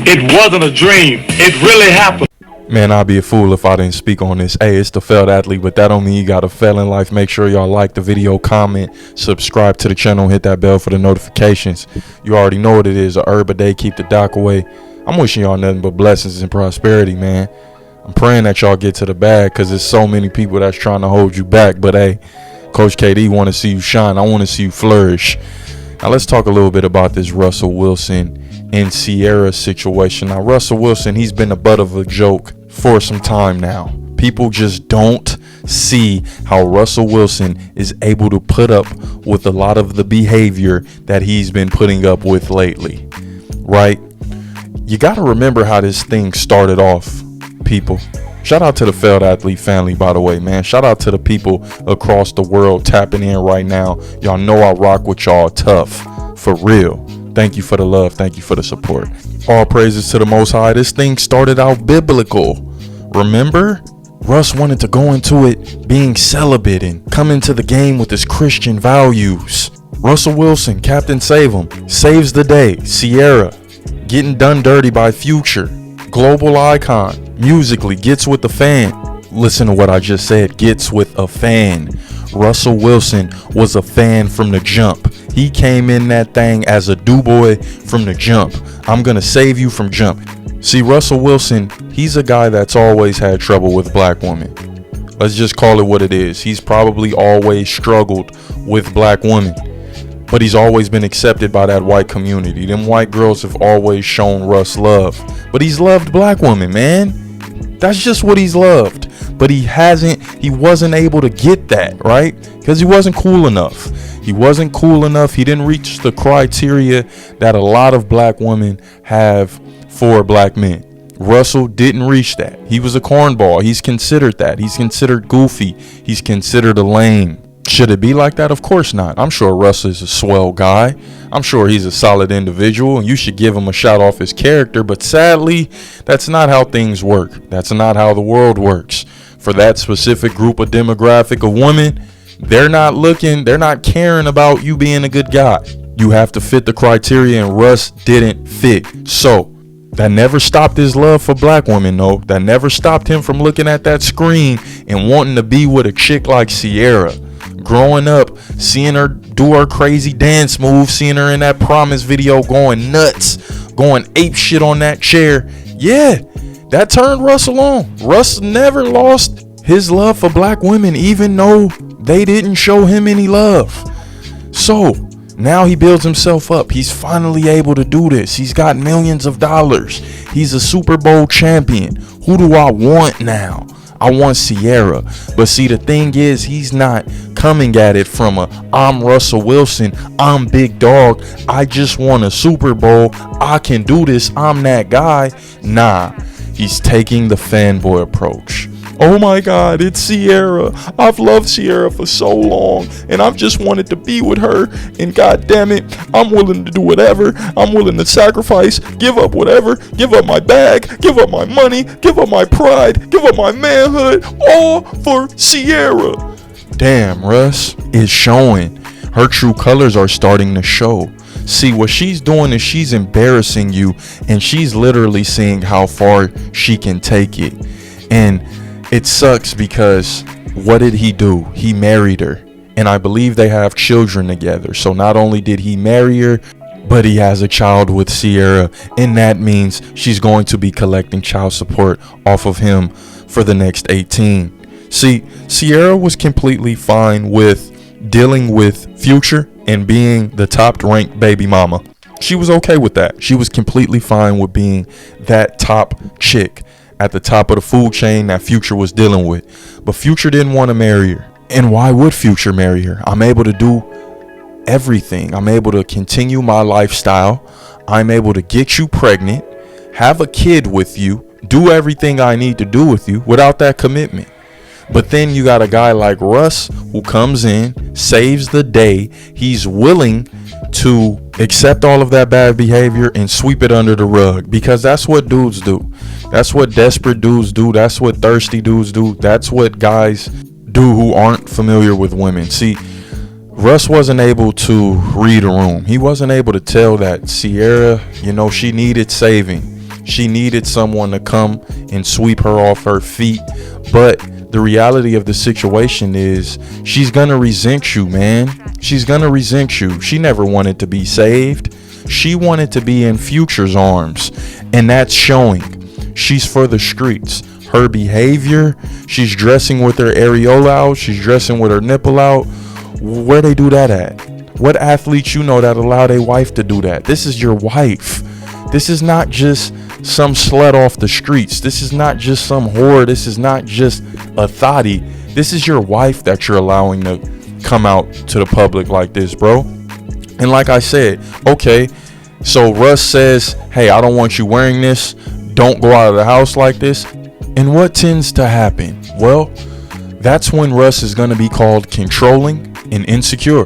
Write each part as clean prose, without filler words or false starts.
It wasn't a dream. It really happened. Man, I'd be a fool if I didn't speak on this. Hey, it's the failed athlete, but that don't mean you gotta fail in life. Make sure y'all like the video, comment, subscribe to the channel, hit that bell for the notifications. You already know what it is. A herb a day, keep the doc away. I'm wishing y'all nothing but blessings and prosperity, man. I'm praying that y'all get to the bag, because there's so many people that's trying to hold you back. But hey, Coach KD want to see you shine. I want to see you flourish. Now let's talk a little bit about this Russell Wilson and Ciara situation. Now Russell Wilson, he's been the butt of a joke for some time now. People just don't see how Russell Wilson is able to put up with a lot of the behavior that he's been putting up with lately, right? You got to remember how this thing started off, people. Shout out to the failed athlete family, by the way, man. Shout out to the people across the world tapping in right now. Y'all know I rock with y'all tough, for real. Thank you for the love. Thank you for the support. All praises to the Most High. This thing started out biblical. Remember? Russ wanted to go into it being celibate and come into the game with his Christian values. Russell Wilson, Captain Save him, saves the day. Ciara, getting done dirty by Future. Global icon, musically, gets with the fan. Listen to what I just said, gets with a fan. Russell Wilson was a fan from the jump. He came in that thing as a do-boy from the jump. I'm gonna save you from jump. See, Russell Wilson, he's a guy that's always had trouble with black women. Let's just call it what it is. He's probably always struggled with black women, but he's always been accepted by that white community. Them white girls have always shown Russ love, but he's loved black women, man. That's just what he's loved. But he wasn't able to get that, right? Because he wasn't cool enough. He wasn't cool enough. He didn't reach the criteria that a lot of black women have for black men. Russell didn't reach that. He was a cornball. He's considered that. He's considered goofy. He's considered a lame. Should it be like that? Of course not. I'm sure Russ is a swell guy. I'm sure he's a solid individual, and you should give him a shot off his character. But sadly, that's not how things work. That's not how the world works. For that specific group of demographic of women, they're not caring about you being a good guy. You have to fit the criteria, and Russ didn't fit. So that never stopped his love for black women, though. That never stopped him from looking at that screen and wanting to be with a chick like Ciara. Growing up, seeing her do her crazy dance moves, seeing her in that Promise video going nuts, going ape shit on that chair. Yeah, that turned Russell on. Russ never lost his love for black women, even though they didn't show him any love. So now he builds himself up. He's finally able to do this. He's got millions of dollars. He's a Super Bowl champion. Who do I want now? I want Ciara. But see, the thing is, he's not coming at it from I'm Russell Wilson, I'm big dog, I just won a Super Bowl, I can do this, I'm that guy. Nah, he's taking the fanboy approach. Oh my God, it's Ciara. I've loved Ciara for so long, and I've just wanted to be with her. And God damn it, I'm willing to do whatever. I'm willing to sacrifice, give up whatever, give up my bag, give up my money, give up my pride, give up my manhood, all for Ciara. Damn, Russ is showing. Her true colors are starting to show. See, what she's doing is she's embarrassing you, and she's literally seeing how far she can take it. And it sucks because what did he do? He married her, and I believe they have children together. So not only did he marry her, but he has a child with Ciara, and that means she's going to be collecting child support off of him for the next 18. See, Ciara was completely fine with dealing with Future and being the top ranked baby mama. She was okay with that. She was completely fine with being that top chick at the top of the food chain that Future was dealing with. But Future didn't want to marry her. And why would Future marry her? I'm able to do everything. I'm able to continue my lifestyle. I'm able to get you pregnant, have a kid with you, do everything I need to do with you without that commitment. But then you got a guy like Russ who comes in, saves the day. He's willing to accept all of that bad behavior and sweep it under the rug, because that's what dudes do. That's what desperate dudes do. That's what thirsty dudes do. That's what guys do who aren't familiar with women. See, Russ wasn't able to read a room. He wasn't able to tell that Ciara, she needed saving. She needed someone to come and sweep her off her feet. But the reality of the situation is she's going to resent you, man. She's going to resent you. She never wanted to be saved. She wanted to be in Future's arms. And that's showing. She's for the streets. Her behavior, she's dressing with her areola out. She's dressing with her nipple out. Where they do that at? What athletes that allow their wife to do that? This is your wife. This is not just some slut off the streets. This is not just some whore. This is not just a thotty. This is your wife that you're allowing to come out to the public like this, bro. And like I said, okay, so Russ says, hey, I don't want you wearing this. Don't go out of the house like this. And what tends to happen? Well, that's when Russ is going to be called controlling and insecure.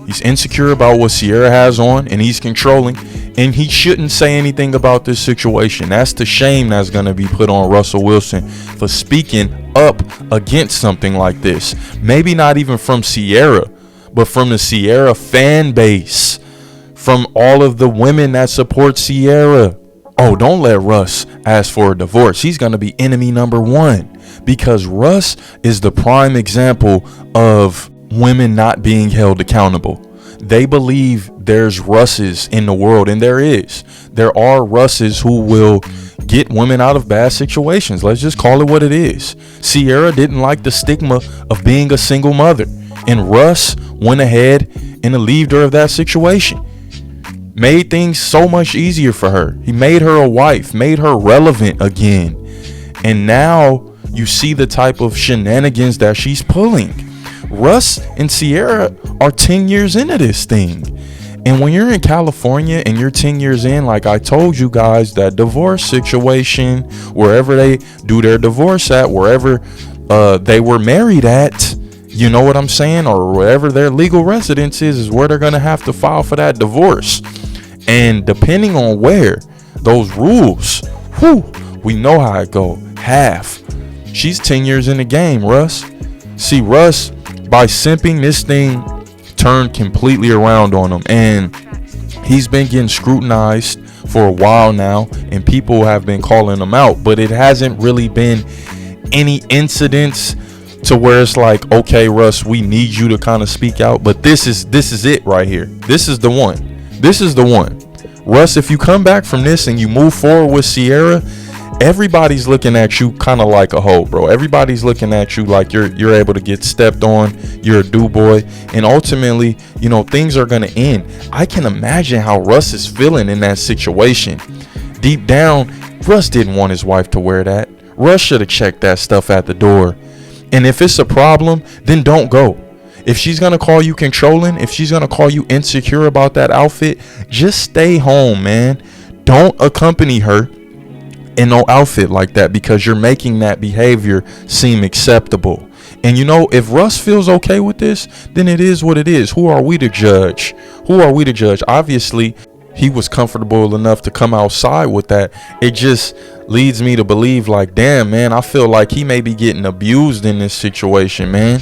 He's insecure about what Ciara has on, and he's controlling, and he shouldn't say anything about this situation. That's the shame that's going to be put on Russell Wilson for speaking up against something like this. Maybe not even from Ciara, but from the Ciara fan base, from all of the women that support Ciara. Oh, don't let Russ ask for a divorce. He's going to be enemy number one, because Russ is the prime example of women not being held accountable. They believe there's Russes in the world, and there is. There are Russes who will get women out of bad situations. Let's just call it what it is. Ciara didn't like the stigma of being a single mother, and Russ went ahead and relieved her of that situation. Made things so much easier for her. He made her a wife, made her relevant again. And now you see the type of shenanigans that she's pulling. Russ and Ciara are 10 years into this thing. And when you're in California and you're 10 years in, like I told you guys, that divorce situation, wherever they do their divorce at, wherever they were married at, you know what I'm saying? Or wherever their legal residence is where they're going to have to file for that divorce. And depending on where, those rules, we know how it go. Half. She's 10 years in the game, Russ. See, Russ, by simping, this thing turned completely around on him, and he's been getting scrutinized for a while now, and people have been calling him out, but it hasn't really been any incidents to where it's like, okay, Russ, we need you to kind of speak out. But this is it right here. This is the one. This is the one. Russ, if you come back from this and you move forward with Ciara, everybody's looking at you kind of like a hoe, bro. Everybody's looking at you like you're able to get stepped on. You're a do boy, and ultimately, things are gonna end. I can imagine how Russ is feeling in that situation. Deep down, Russ didn't want his wife to wear that. Russ should have checked that stuff at the door. And if it's a problem, then don't go. If she's gonna call you controlling, if she's gonna call you insecure about that outfit, just stay home, man. Don't accompany her in no outfit like that, because you're making that behavior seem acceptable. And if Russ feels okay with this, then it is what it is. Who are we to judge? Obviously, he was comfortable enough to come outside with that. It just leads me to believe, like, damn, man, I feel like he may be getting abused in this situation, man.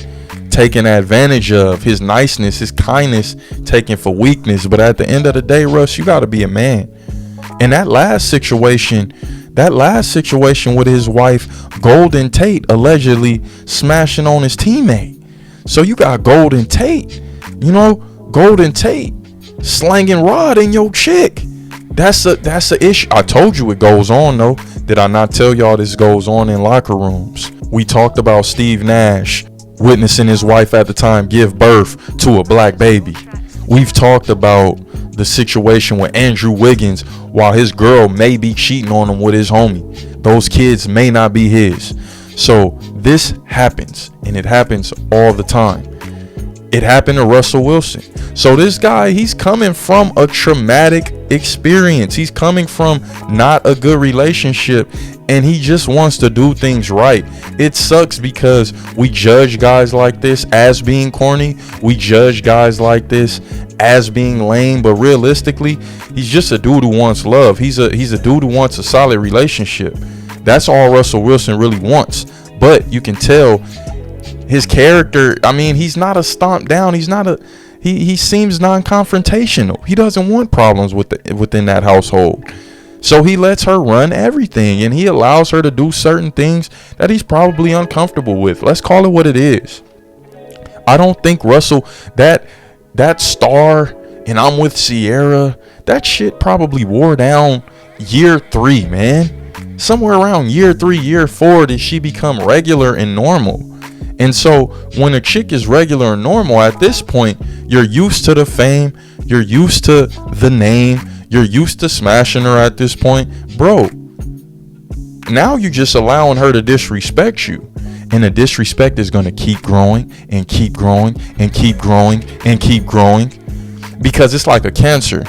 Taken advantage of, his niceness, his kindness taken for weakness. But at the end of the day, Russ, you got to be a man. And that last situation with his wife, Golden Tate, allegedly smashing on his teammate. So you got Golden Tate, Golden Tate slanging rod in your chick. That's a issue. I told you it goes on, though. Did I not tell y'all this goes on in locker rooms? We talked about Steve Nash witnessing his wife at the time give birth to a black baby. We've talked about the situation with Andrew Wiggins, while his girl may be cheating on him with his homie. Those kids may not be his. So this happens, and it happens all the time. It happened to Russell Wilson. So this guy, he's coming from a traumatic experience. He's coming from not a good relationship, and he just wants to do things right. It sucks because we judge guys like this as being corny. We judge guys like this as being lame, but realistically, he's just a dude who wants love. He's a dude who wants a solid relationship. That's all Russell Wilson really wants. But you can tell his character, he's not a stomp down. He's not He seems non-confrontational. He doesn't want problems within that household. So he lets her run everything, and he allows her to do certain things that he's probably uncomfortable with. Let's call it what it is. I don't think Russell, that star, and I'm with Ciara, that shit probably wore down year 3, man. Somewhere around year 3, year 4 did she become regular and normal. And so when a chick is regular and normal, at this point, you're used to the fame, you're used to the name, you're used to smashing her at this point. Bro, now you're just allowing her to disrespect you. And the disrespect is going to keep growing and keep growing and keep growing and keep growing. Because it's like a cancer.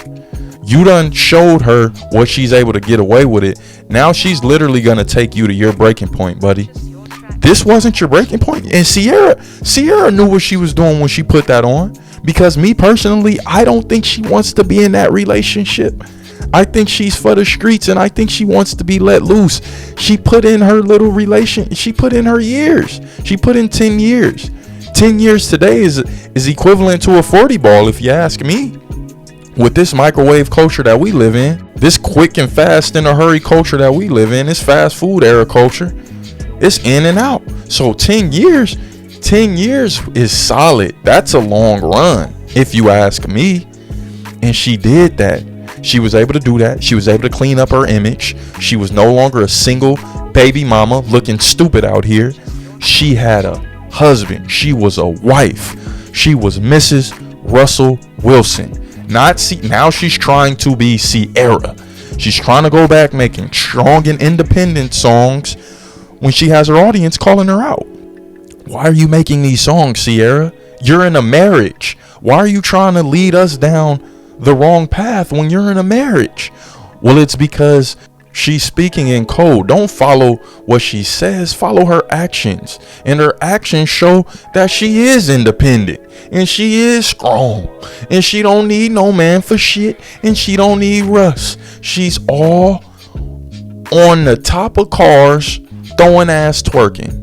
You done showed her what she's able to get away with it. Now she's literally going to take you to your breaking point, buddy. This wasn't your breaking point. And Ciara knew what she was doing when she put that on. Because me personally, I don't think she wants to be in that relationship. I think she's for the streets, and I think she wants to be let loose. She put in her little relation. She put in her years. She put in 10 years. 10 years today is equivalent to a 40 ball, if you ask me. With this microwave culture that we live in, this quick and fast in a hurry culture that we live in, this fast food era culture, it's in and out. So 10 years is solid. That's a long run, if you ask me. And she did that. She was able to do that. She was able to clean up her image. She was no longer a single baby mama looking stupid out here. She had a husband. She was a wife. She was Mrs. Russell Wilson. Now she's trying to be Ciara. She's trying to go back making strong and independent songs when she has her audience calling her out. Why are you making these songs, Ciara? You're in a marriage. Why are you trying to lead us down the wrong path when you're in a marriage? Well, it's because she's speaking in code. Don't follow what she says, follow her actions. And her actions show that she is independent and she is strong and she don't need no man for shit and she don't need Russ. She's all on the top of cars throwing ass twerking.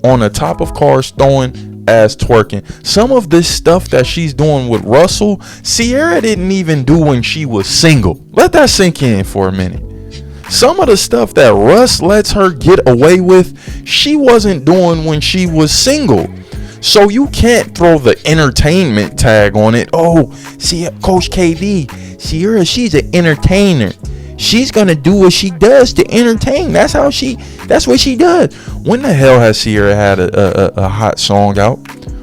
On the top of cars throwing ass twerking. Some of this stuff that she's doing with Russell, Ciara didn't even do when she was single. Let that sink in for a minute. Some of the stuff that Russ lets her get away with, she wasn't doing when she was single. So you can't throw the entertainment tag on it. Oh, see, Coach KD, Ciara, she's an entertainer. She's gonna do what she does to entertain. That's what she does. When the hell has Ciara had a hot song out?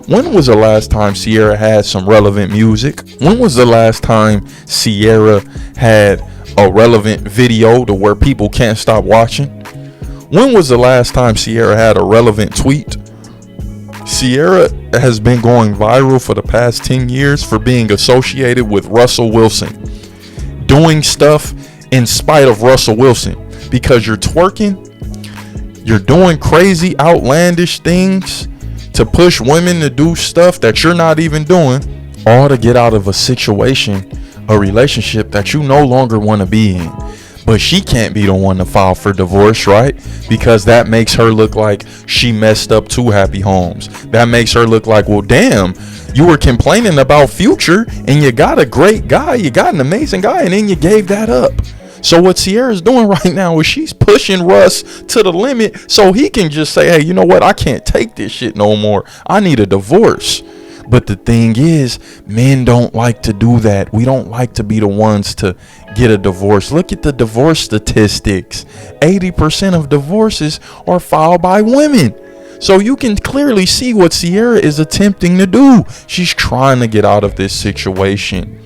When was the last time Ciara had some relevant music? When was the last time Ciara had a relevant video to where people can't stop watching? When was the last time Ciara had a relevant tweet? Ciara has been going viral for the past 10 years for being associated with Russell Wilson, doing stuff in spite of Russell Wilson, because you're twerking, you're doing crazy outlandish things to push women to do stuff that you're not even doing, all to get out of a situation, a relationship that you no longer want to be in. But she can't be the one to file for divorce, right? Because that makes her look like she messed up two happy homes. That makes her look like, well, damn, you were complaining about Future and you got a great guy, you got an amazing guy, and then you gave that up. So what Ciara's doing right now is she's pushing Russ to the limit so he can just say, hey, you know what? I can't take this shit no more. I need a divorce. But the thing is, men don't like to do that. We don't like to be the ones to get a divorce. Look at the divorce statistics. 80% of divorces are filed by women. So you can clearly see what Ciara is attempting to do. She's trying to get out of this situation.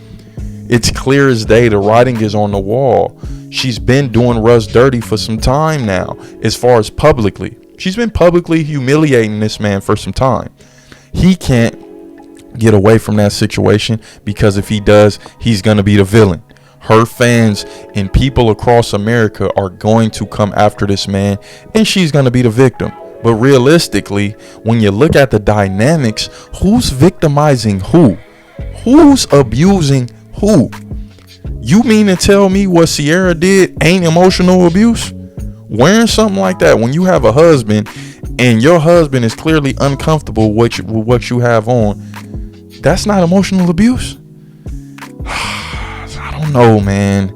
It's clear as day. The writing is on the wall. She's been doing Russ dirty for some time now, as far as publicly. She's been publicly humiliating this man for some time. He can't get away from that situation, because if he does, he's going to be the villain. Her fans and people across America are going to come after this man, and she's going to be the victim. But realistically, when you look at the dynamics, who's victimizing who? Who's abusing who? You mean to tell me what Ciara did ain't emotional abuse? Wearing something like that when you have a husband and your husband is clearly uncomfortable with what you have on, That's not emotional abuse. I don't know, man.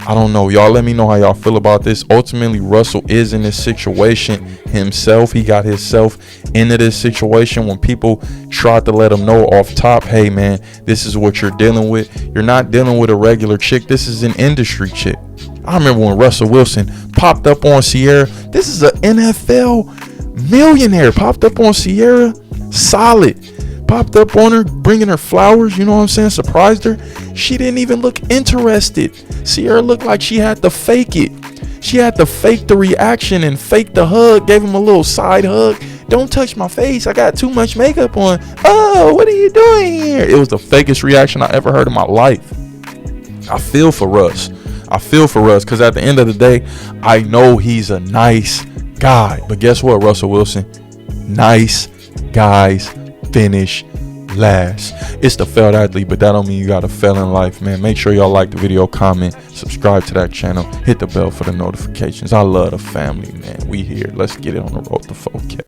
I don't know. Y'all let me know how y'all feel about this. Ultimately, Russell is in this situation himself. He got himself into this situation when people tried to let him know off top, hey, man, this is what you're dealing with. You're not dealing with a regular chick. This is an industry chick. I remember when Russell Wilson popped up on Ciara. This is an NFL millionaire. Popped up on Ciara. Solid. Popped up on her, bringing her flowers, you know what I'm saying? Surprised her. She didn't even look interested. Ciara looked like she had to fake it. She had to fake the reaction and fake the hug. Gave him a little side hug. Don't touch my face. I got too much makeup on. Oh, what are you doing here? It was the fakest reaction I ever heard in my life. I feel for Russ. Because at the end of the day, I know he's a nice guy. But guess what, Russell Wilson? Nice guys finish last. It's the failed athlete, but that don't mean you gotta fail in life, man. Make sure y'all like the video, comment, subscribe to that channel, hit the bell for the notifications. I love the family, man. We here. Let's get it on the road to 4K.